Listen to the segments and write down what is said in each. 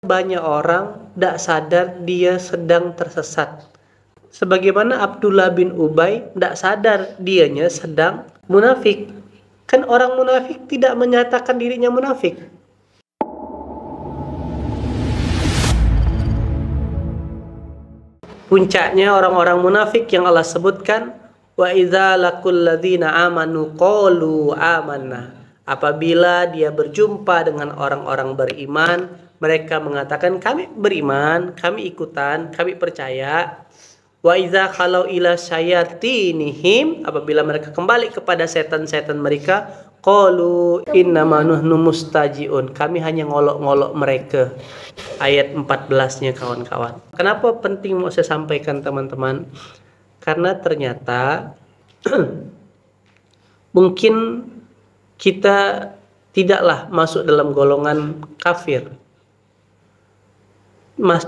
Banyak orang tidak sadar dia sedang tersesat. Sebagaimana Abdullah bin Ubay tidak sadar dianya sedang munafik. Kan orang munafik tidak menyatakan dirinya munafik. Puncaknya orang-orang munafik yang Allah sebutkan, wa idza laqul ladzina amanu qalu amanna. Apabila dia berjumpa dengan orang-orang beriman, mereka mengatakan kami beriman, kami ikutan, kami percaya. Wa idza khalau ila syayatinihim, apabila mereka kembali kepada setan-setan mereka, qalu innama nuhnu mustajiun, kami hanya ngolok-ngolok mereka. Ayat 14-nya kawan-kawan. Kenapa penting mau saya sampaikan teman-teman? Karena ternyata mungkin kita tidaklah masuk dalam golongan kafir.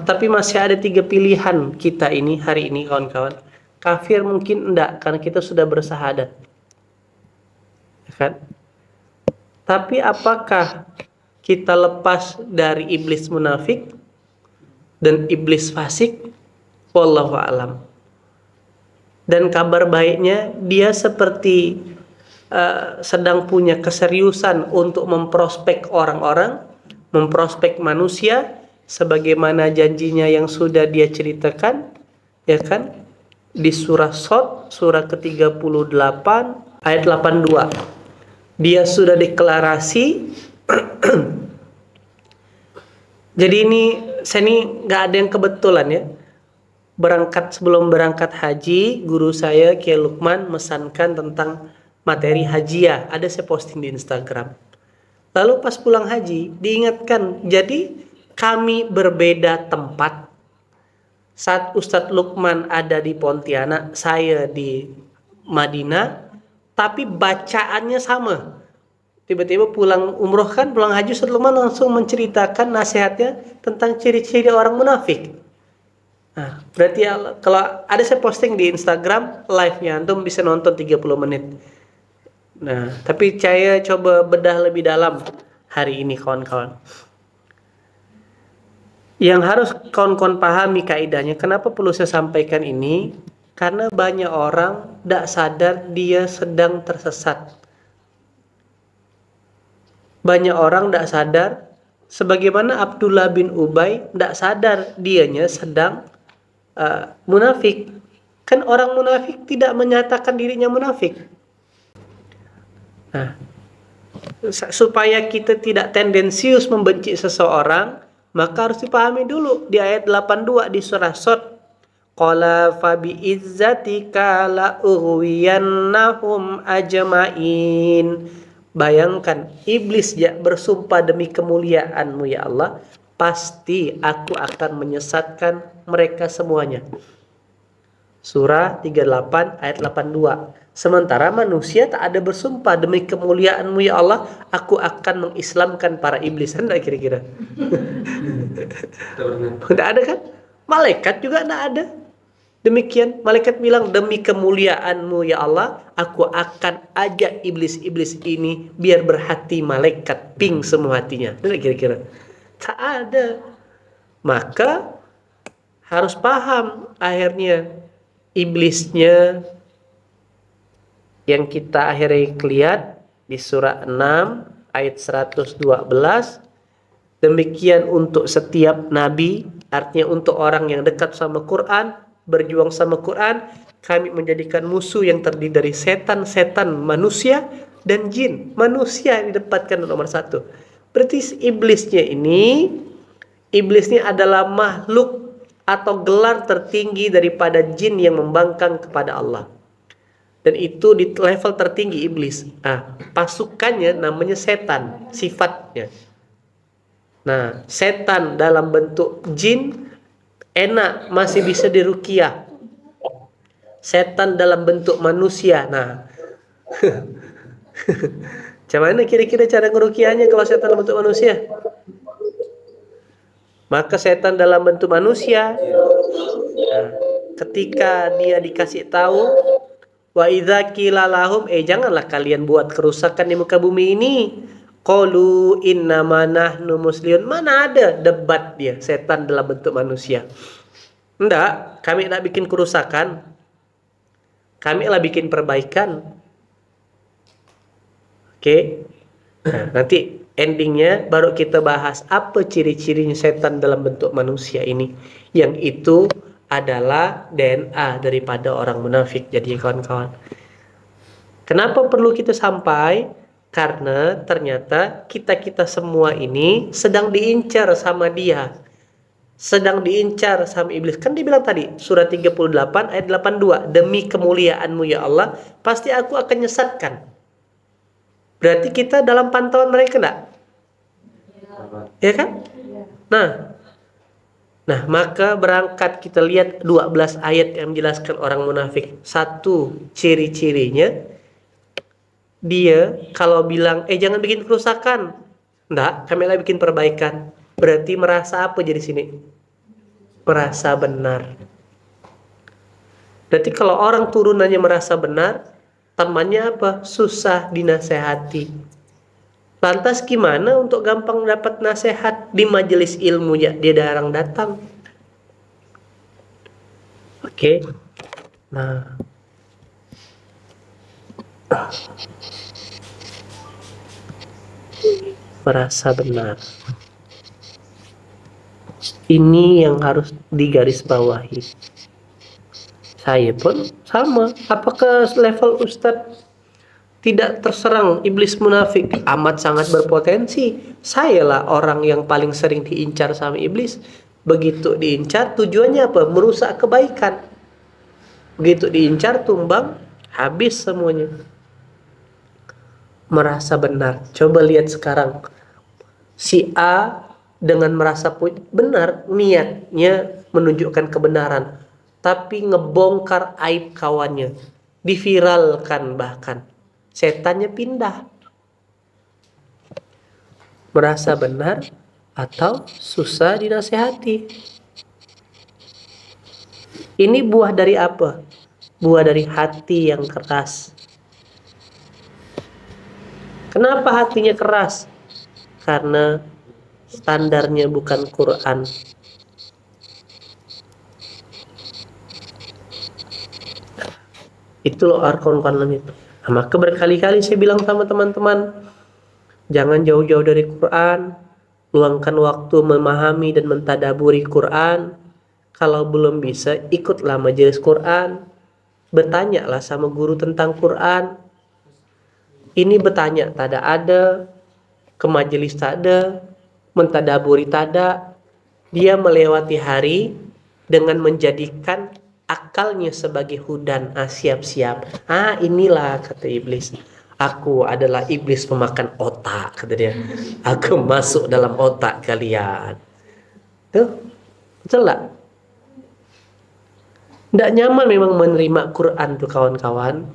Tapi masih ada 3 pilihan kita ini hari ini kawan-kawan. Kafir mungkin enggak, karena kita sudah bersahadat. Ya kan? Tapi apakah kita lepas dari iblis munafik dan iblis fasik? Wallahu a'lam. Dan kabar baiknya dia seperti sedang punya keseriusan untuk memprospek orang-orang, memprospek manusia, sebagaimana janjinya yang sudah dia ceritakan, ya kan, di surah Shad, surah ke-38 ayat 82. Dia sudah deklarasi. Jadi saya nggak ada yang kebetulan ya. Sebelum berangkat haji, guru saya Kiai Lukman mesankan tentang materi hajiah. Ada saya posting di Instagram. Lalu pas pulang haji diingatkan, jadi kami berbeda tempat. Saat Ustadz Lukman ada di Pontianak, saya di Madinah, tapi bacaannya sama. Tiba-tiba pulang umroh kan, pulang haji, Ustadz Lukman langsung menceritakan nasihatnya tentang ciri-ciri orang munafik. Nah, berarti kalau ada saya posting di Instagram live-nya, antum bisa nonton 30 menit. Nah, tapi saya coba bedah lebih dalam hari ini kawan-kawan. Yang harus kawan-kawan pahami kaidahnya, kenapa perlu saya sampaikan ini? Karena banyak orang tidak sadar dia sedang tersesat. Banyak orang tidak sadar, sebagaimana Abdullah bin Ubay tidak sadar dianya sedang munafik. Kan orang munafik tidak menyatakan dirinya munafik. Nah, supaya kita tidak tendensius membenci seseorang, maka harus dipahami dulu di ayat 82 di surah Shad. Qala fa bi izzatika la ughwiyannahum ajmain. Bayangkan, iblis bersumpah demi kemuliaanmu ya Allah, pasti aku akan menyesatkan mereka semuanya. Surah 38 ayat 82. Sementara manusia tak ada bersumpah demi kemuliaanmu ya Allah, aku akan mengislamkan para iblis. Anda kira-kira? Tidak ada kan? Malaikat juga tidak ada. Demikian, malaikat bilang demi kemuliaanmu ya Allah, aku akan ajak iblis-iblis ini biar berhati malaikat, ping semua hatinya. Anda kira-kira? Tak ada. Maka harus paham akhirnya iblisnya yang kita akhirnya lihat di surah 6 ayat 112. Demikian untuk setiap nabi, artinya untuk orang yang dekat sama Quran, berjuang sama Quran, kami menjadikan musuh yang terdiri dari setan-setan manusia dan jin. Manusia yang didapatkan nomor 1. Berarti iblisnya adalah makhluk atau gelar tertinggi daripada jin yang membangkang kepada Allah. Dan itu di level tertinggi iblis. Nah, pasukannya namanya setan, sifatnya. Nah, setan dalam bentuk jin enak, masih bisa diruqyah. Setan dalam bentuk manusia. Nah, macam mana kira-kira cara ngeruqyahnya kalau setan dalam bentuk manusia? Maka setan dalam bentuk manusia, nah, ketika dia dikasih tahu, wa idza qila lahum, janganlah kalian buat kerusakan di muka bumi ini. Qalu innama nahnu muslimun. Mana ada debat dia, setan dalam bentuk manusia. Enggak, kami tidak bikin kerusakan. Kami lah bikin perbaikan. Oke. Nah, nanti endingnya baru kita bahas apa ciri-cirinya setan dalam bentuk manusia ini. Yang itu adalah DNA daripada orang munafik. Jadi kawan-kawan, kenapa perlu kita sampai? Karena ternyata kita semua ini sedang diincar sama dia. Sedang diincar sama iblis. Kan dibilang tadi, surah 38 ayat 82. Demi kemuliaanmu ya Allah, pasti aku akan nyesatkan. Berarti kita dalam pantauan mereka enggak? Ya kan? Nah, maka berangkat kita lihat 12 ayat yang menjelaskan orang munafik. Satu, ciri-cirinya, dia kalau bilang, jangan bikin kerusakan. Enggak, kami lagi bikin perbaikan. Berarti merasa apa jadi sini? Merasa benar. Berarti kalau orang turunannya merasa benar, temannya apa? Susah dinasehati. Lantas gimana untuk gampang dapat nasihat? Di majelis ilmu ya dia jarang datang. Oke. Nah, merasa benar. Ini yang harus digarisbawahi. Saya pun sama. Apakah level Ustadz tidak terserang iblis munafik? Amat sangat berpotensi. Sayalah orang yang paling sering diincar sama iblis. Begitu diincar, tujuannya apa? Merusak kebaikan. Begitu diincar, tumbang, habis semuanya. Merasa benar. Coba lihat sekarang. Si A dengan merasa benar, niatnya menunjukkan kebenaran, tapi ngebongkar aib kawannya, diviralkan bahkan. Setannya pindah. Merasa benar atau susah dinasehati. Ini buah dari apa? Buah dari hati yang keras. Kenapa hatinya keras? Karena standarnya bukan Quran. Itu loh kawan-kawan itu. Nah, maka berkali-kali saya bilang sama teman-teman, jangan jauh-jauh dari Quran, luangkan waktu memahami dan mentadaburi Quran. Kalau belum bisa, ikutlah majelis Quran, bertanyalah sama guru tentang Quran. Ini bertanya tak ada, ke majelis tak ada, mentadaburi tak ada. Dia melewati hari dengan menjadikan akalnya sebagai hudan. Siap-siap. Inilah kata iblis. Aku adalah iblis pemakan otak, kata dia. Aku masuk dalam otak kalian. Tuh, betul tak? Tidak nyaman memang menerima Quran tuh kawan-kawan.